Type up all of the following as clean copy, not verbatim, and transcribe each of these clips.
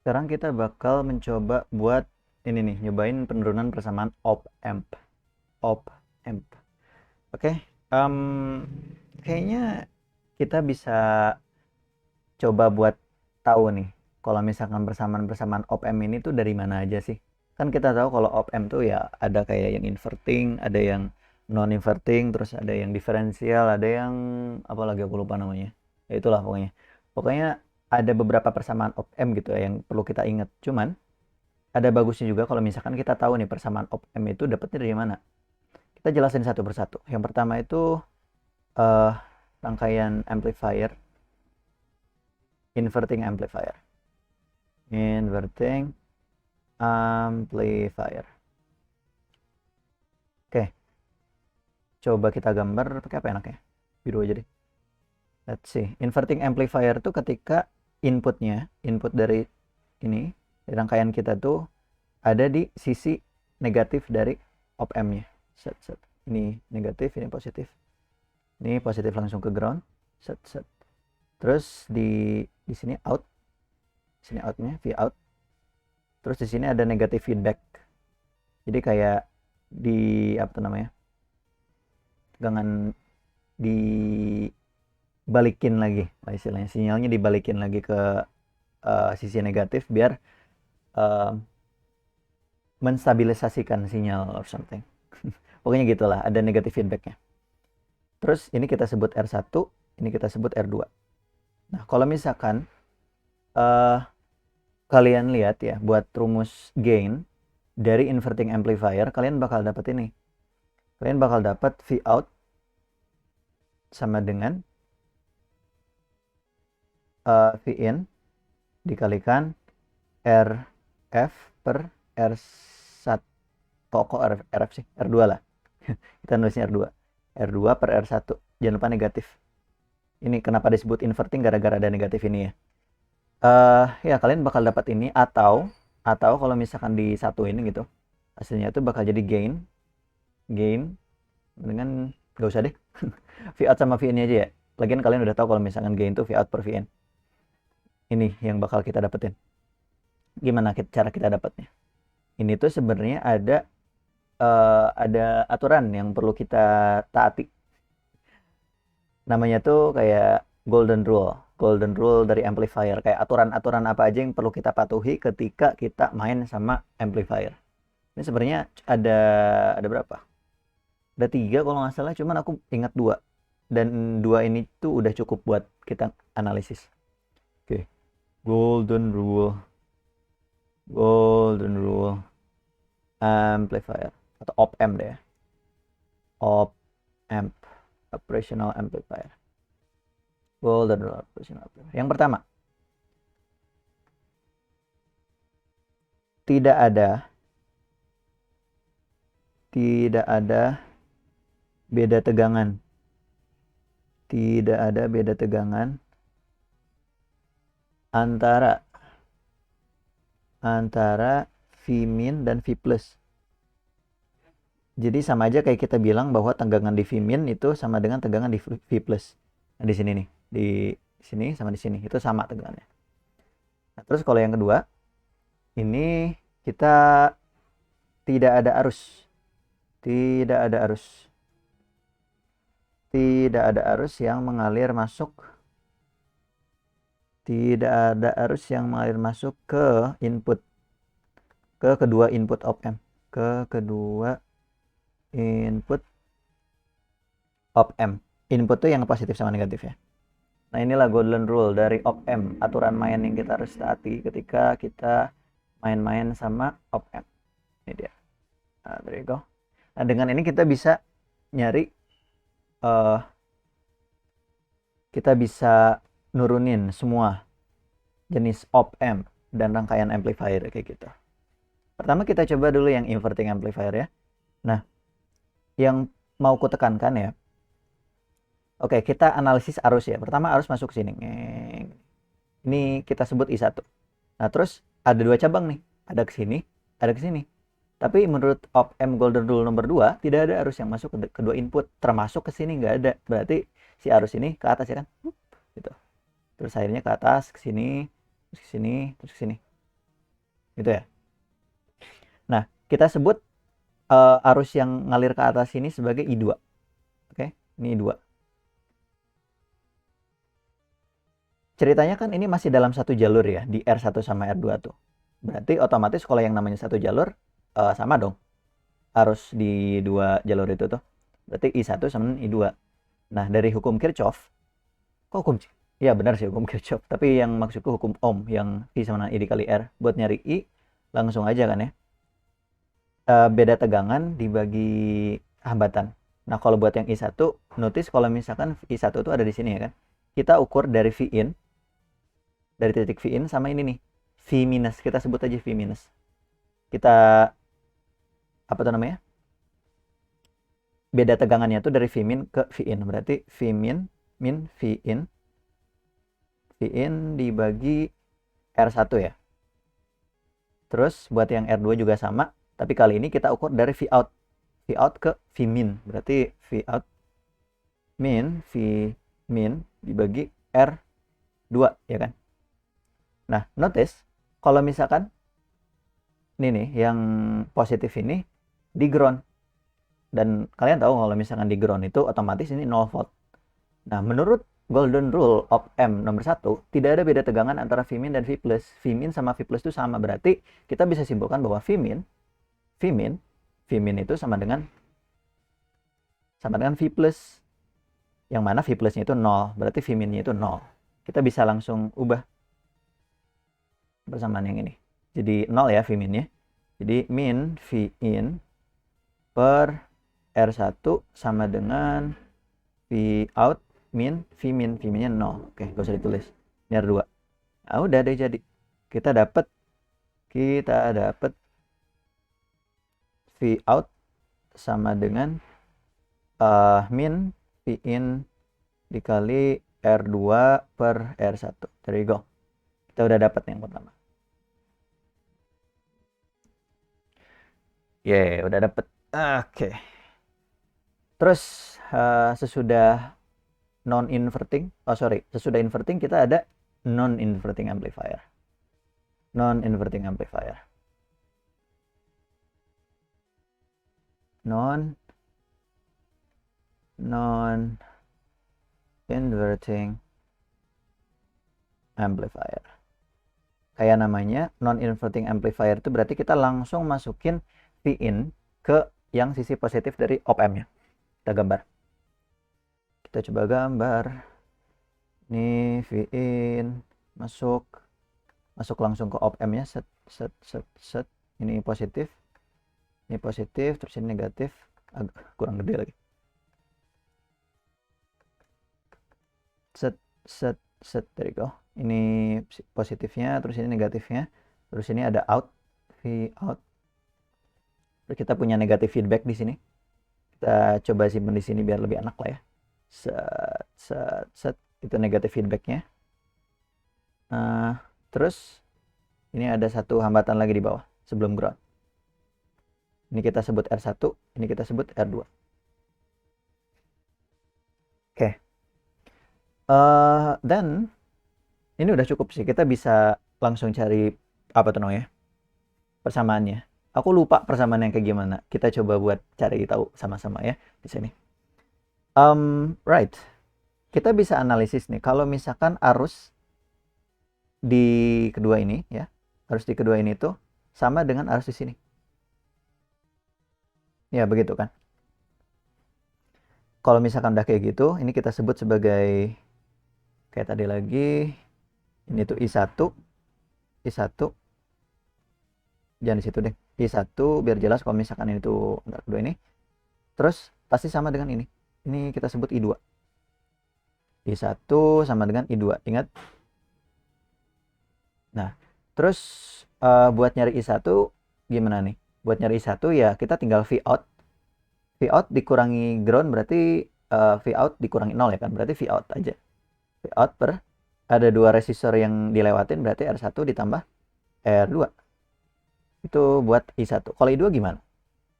Sekarang kita bakal mencoba buat ini nih, nyobain penurunan persamaan op amp. Op amp. Oke, em, kayaknya kita bisa coba buat tahu nih, kalau misalkan persamaan-persamaan op amp ini tuh dari mana aja sih? Kan kita tahu kalau op amp tuh ya ada kayak yang inverting, ada yang non inverting, terus ada yang diferensial, ada yang apa lagi aku lupa namanya. Ya itulah pokoknya. Pokoknya ada beberapa persamaan op amp gitu ya yang perlu kita ingat. Cuman ada bagusnya juga kalau misalkan kita tahu nih persamaan op amp itu dapetnya dari mana. Kita jelasin satu persatu. Yang pertama itu eh rangkaian amplifier, inverting amplifier. Inverting amplifier. Oke, coba kita gambar pakai apa enaknya? Biru aja deh. Let's see. Inverting amplifier itu ketika input dari ini, dari rangkaian kita tuh ada di sisi negatif dari op amp-nya. Set, set. Ini negatif, ini positif. Ini positif langsung ke ground. Set, set. Terus di sini out. Sini outnya, V out. Terus di sini ada negatif feedback. Jadi kayak di apa tuh namanya? Tegangan dibalikin lagi lah istilahnya, sinyalnya dibalikin lagi ke sisi negatif biar uh, menstabilisasikan sinyal or something. Pokoknya gitulah, ada negatif feedbacknya. Terus ini kita sebut R1, ini kita sebut R2. Nah, kalau misalkan uh, kalian lihat ya, buat rumus gain dari inverting amplifier, kalian bakal dapat ini. Kalian bakal dapat V out sama dengan V in dikalikan RF per R1. Kok RF sih? R2 lah. Kita nulisnya R2. R2 per R1. Jangan lupa negatif. Ini kenapa disebut inverting gara-gara ada negatif ini ya. Ya kalian bakal dapat ini atau kalau misalkan di satu ini gitu. Hasilnya itu bakal jadi gain dengan gak usah deh. V out sama V in aja ya. Lagian kalian udah tahu kalau misalkan gain itu V out per V in. Ini yang bakal kita dapetin. Gimana cara kita dapatnya? Ini tuh sebenarnya ada aturan yang perlu kita taati. Namanya tuh kayak golden rule dari amplifier, kayak aturan-aturan apa aja yang perlu kita patuhi ketika kita main sama amplifier. Ini sebenarnya ada berapa, ada 3 kalau nggak salah, cuman aku ingat 2, dan 2 ini tuh udah cukup buat kita analisis. Oke, golden rule golden rule amplifier atau op amp deh, op amp, operational amplifier. Golden rule operational amplifier. Yang pertama, tidak ada tidak ada beda tegangan. Tidak ada beda tegangan antara V min dan V plus. Jadi sama aja kayak kita bilang bahwa tegangan di V min itu sama dengan tegangan di V plus. Nah, di sini nih, di sini sama di sini itu sama tegangannya. Nah, terus kalau yang kedua, ini kita tidak ada arus. Tidak ada arus. Tidak ada arus yang mengalir masuk. Tidak ada arus yang mengalir masuk ke input. Ke kedua input op amp. Ke kedua input op amp. Input tuh yang positif sama negatif ya. Nah, inilah golden rule dari op amp. Aturan main yang kita harus taati ketika kita main-main sama op amp. Ini dia. Nah, there you go. Nah, dengan ini kita bisa nyari uh, kita bisa nurunin semua jenis op amp dan rangkaian amplifier kayak gitu. Pertama kita coba dulu yang inverting amplifier ya. Nah, yang mau ku tekankan ya. Oke, kita analisis arus ya. Pertama arus masuk ke sini. Ini kita sebut I1. Nah, terus ada 2 cabang nih. Ada ke sini, ada ke sini. Tapi menurut op amp golden rule nomor 2, tidak ada arus yang masuk ke kedua input, termasuk ke sini nggak ada. Berarti si arus ini ke atas ya kan? Gitu. Terus akhirnya ke atas, ke sini, terus ke sini, terus ke sini. gitu ya. Nah, kita sebut arus yang ngalir ke atas ini sebagai I2. Oke, ini I2. Ceritanya kan ini masih dalam satu jalur ya, di R1 sama R2 tuh. Berarti otomatis kalau yang namanya satu jalur, sama dong. Arus di dua jalur itu tuh. Berarti I1 sama I2. Nah, dari hukum Kirchhoff, kok hukum? Ya benar sih hukum Kirchhoff. Tapi yang maksudku hukum Ohm, yang I sama I dikali R. Buat nyari I, langsung aja kan ya. Beda tegangan dibagi hambatan. Nah, kalau buat yang I1, notice kalau misalkan I1 itu ada di sini ya kan. Kita ukur dari V in, dari titik V in sama ini nih, V minus. Kita sebut aja V minus. Kita, apa tuh namanya? Beda tegangannya tuh dari V min ke V in. Berarti V min, V in. V in dibagi R1 ya. Terus buat yang R2 juga sama. Tapi kali ini kita ukur dari V out. V out ke V min. Berarti V out min, V min dibagi R2 ya kan. Nah, notice kalau misalkan ini nih yang positif ini di ground. Dan kalian tahu kalau misalkan di ground itu otomatis ini 0 volt. Nah, menurut golden rule of M nomor 1, tidak ada beda tegangan antara V min dan V plus. V min sama V plus itu sama. Berarti kita bisa simpulkan bahwa V min itu sama dengan V plus. Yang mana V plusnya itu 0. Berarti V minnya itu 0. Kita bisa langsung ubah persamaan yang ini. Jadi 0 ya V minnya. Jadi min V in per R1 sama dengan V out min V minnya 0. Oke, gak usah ditulis. Ini R2. Nah, udah deh jadi. Kita dapat V out sama dengan min V in dikali R2 per R1. There you go. Kita udah dapat yang pertama. Udah dapet. Oke. Terus sesudah sesudah inverting kita ada non-inverting amplifier. Non-inverting amplifier. Non-inverting amplifier. Kayak namanya non-inverting amplifier itu berarti kita langsung masukin V in ke yang sisi positif dari op amp-nya. Kita gambar. Kita coba gambar. Ini V in masuk langsung ke op amp-nya. Set. Ini positif. Terus ini negatif. Agak kurang gede lagi. Set. There you go. Ini positifnya, terus ini negatifnya. Terus ini ada out. V out. Terus kita punya negatif feedback di sini. Kita coba simpan di sini biar lebih enak lah ya. Set. Itu negatif feedbacknya. Terus ini ada satu hambatan lagi di bawah sebelum ground. Ini kita sebut R1, ini kita sebut R2. Oke. Dan ini udah cukup sih. Kita bisa langsung cari apa tuh namanya? Persamaannya. Aku lupa persamaan yang kayak gimana. Kita coba buat cari tahu sama-sama ya di sini. Right. Kita bisa analisis nih. Kalau misalkan arus di kedua ini ya, arus di kedua ini tuh sama dengan arus di sini. Ya begitu kan. Kalau misalkan udah kayak gitu, ini kita sebut sebagai kayak tadi lagi. Ini tuh I1. Jangan di situ deh. I1 biar jelas kalau misalkan ini tuh kedua ini. Terus pasti sama dengan ini. Ini kita sebut I2. I1 sama dengan I2. Ingat? Nah, terus buat nyari I1 gimana nih? Buat nyari I1 ya kita tinggal V out. V out dikurangi ground berarti V out dikurangi 0 ya kan? Berarti V out aja. V out per ada dua resistor yang dilewatin berarti R1 ditambah R2. Itu buat I1. Kalau I2 gimana?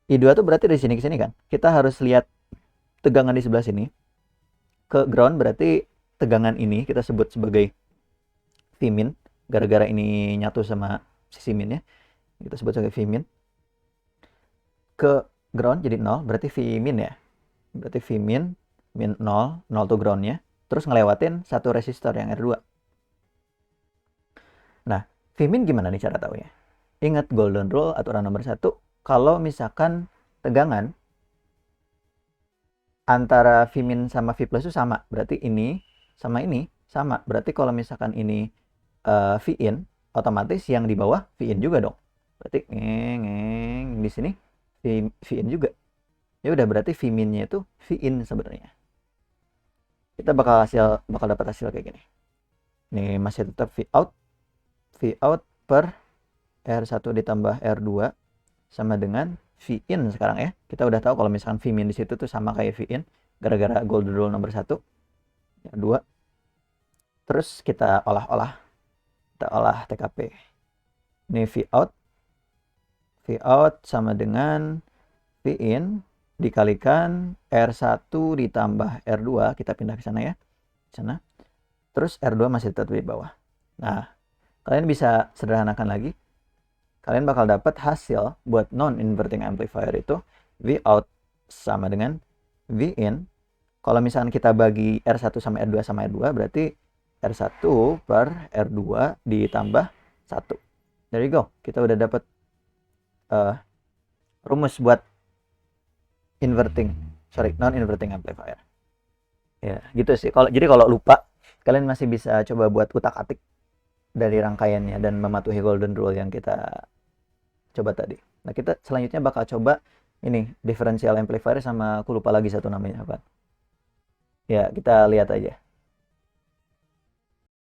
I2 tuh berarti dari sini ke sini kan? Kita harus lihat tegangan di sebelah sini. Ke ground berarti tegangan ini kita sebut sebagai V min. Gara-gara ini nyatu sama sisi minnya. kita sebut sebagai Vmin, ke ground jadi 0, berarti Vmin ya. Berarti Vmin, min 0, 0 tuh groundnya, terus ngelewatin satu resistor yang R2. Nah, Vmin gimana nih cara taunya? Ingat golden rule, aturan nomor 1, kalau misalkan tegangan antara Vmin sama V plus itu sama, berarti ini sama ini sama. Berarti kalau misalkan ini Vin, otomatis yang di bawah Vin juga dong. Berarti di sini Vin juga. Ya udah, berarti Vminnya itu Vin sebenarnya. Kita bakal dapat hasil kayak gini. Nih masih tetap Vout per R1 ditambah R2 sama dengan Vin sekarang ya. Kita udah tahu kalau misalkan Vmin di situ tuh sama kayak Vin gara-gara golden rule nomor 1. Ya, 2. Terus kita olah TKP. Ini Vout sama dengan Vin dikalikan R1 ditambah R2, kita pindah ke sana ya. Sana. Terus R2 masih tetap di bawah. Nah, kalian bisa sederhanakan lagi. Kalian bakal dapat hasil buat non-inverting amplifier itu Vout sama dengan Vin. Kalau misalkan kita bagi R1 sama R2 berarti R1 per R2 ditambah 1. There you go. Kita udah dapat rumus buat non-inverting amplifier. Ya, gitu sih. Jadi kalau lupa, kalian masih bisa coba buat utak-atik dari rangkaiannya dan mematuhi golden rule yang kita coba tadi. Nah, kita selanjutnya bakal coba ini differential amplifier sama aku lupa lagi satu namanya apa. Ya, kita lihat aja.